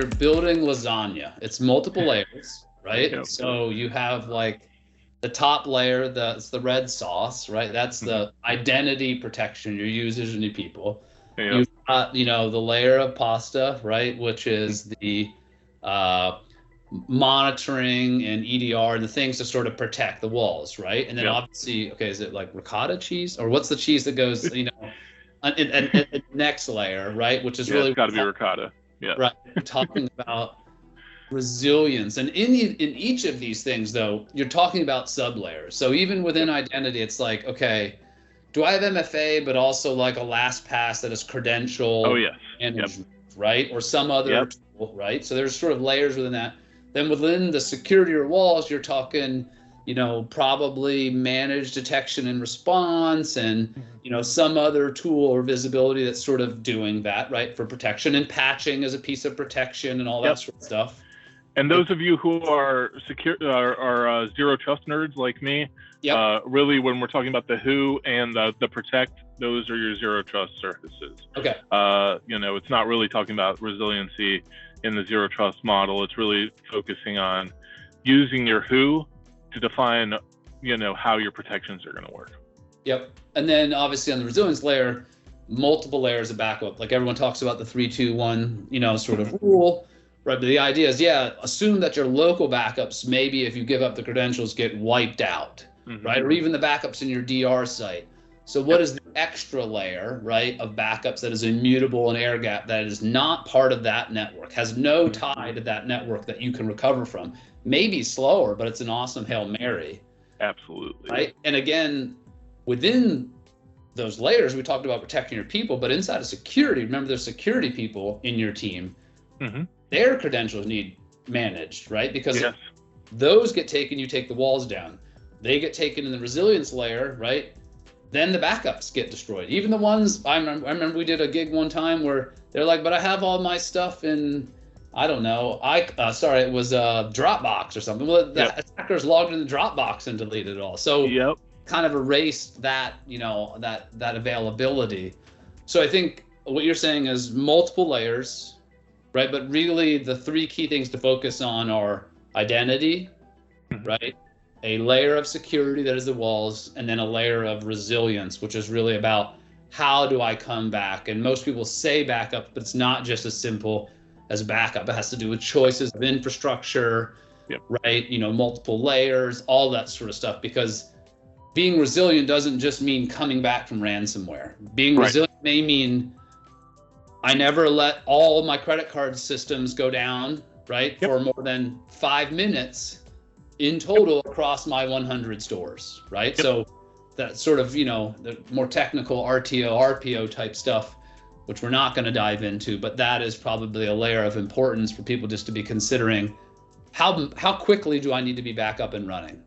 you're building lasagna. It's multiple layers, right? Yep. So you have like the top layer, it's the red sauce, right? That's the identity protection, your users and your people. Yep. You've got, the layer of pasta, right? Which is the monitoring and EDR and the things to sort of protect the walls, right? And then obviously, okay, is it like ricotta cheese or what's the cheese that goes, and next layer, right? Which is really it's got to be ricotta. Yeah. Right. We're talking about resilience, and in each of these things, though, you're talking about sublayers. So even within identity, it's like, okay, do I have MFA, but also like a LastPass that is credential management, right? Or some other tool, right? So there's sort of layers within that. Then within the security or walls, you're talking, probably managed detection and response and, some other tool or visibility that's sort of doing that, right, for protection, and patching as a piece of protection and all that sort of stuff. And those of you who are zero trust nerds like me, really, when we're talking about the who and the protect, those are your zero trust services. Okay. It's not really talking about resiliency in the zero trust model. It's really focusing on using your who to define, how your protections are going to work. Yep. And then obviously on the resilience layer, multiple layers of backup. Like everyone talks about the 3-2-1, sort of rule, right? But the idea is, assume that your local backups, maybe if you give up the credentials, get wiped out, right? Or even the backups in your DR site. So what is the extra layer, right, of backups that is immutable and air gap, that is not part of that network, has no tie to that network that you can recover from? Maybe slower, but it's an awesome Hail Mary. Absolutely. Right. And again, within those layers, we talked about protecting your people, but inside of security, remember there's security people in your team. Their credentials need managed, right? Because if those get taken, you take the walls down. They get taken in the resilience layer, right? Then the backups get destroyed. Even the ones, I remember we did a gig one time where they're like, but I have all my stuff in, I don't know, it was Dropbox or something. Well, the attackers logged in the Dropbox and deleted it all. So kind of erased that, that availability. So I think what you're saying is multiple layers, right? But really the three key things to focus on are identity, right? A layer of security that is the walls, and then a layer of resilience, which is really about how do I come back? And most people say backup, but it's not just as simple as backup. It has to do with choices of infrastructure, right? Multiple layers, all that sort of stuff, because being resilient doesn't just mean coming back from ransomware. Being resilient may mean I never let all my credit card systems go down, right, for more than 5 minutes in total across my 100 stores, right? So that sort of, the more technical RTO, RPO type stuff, which we're not going to dive into, but that is probably a layer of importance for people just to be considering how quickly do I need to be back up and running?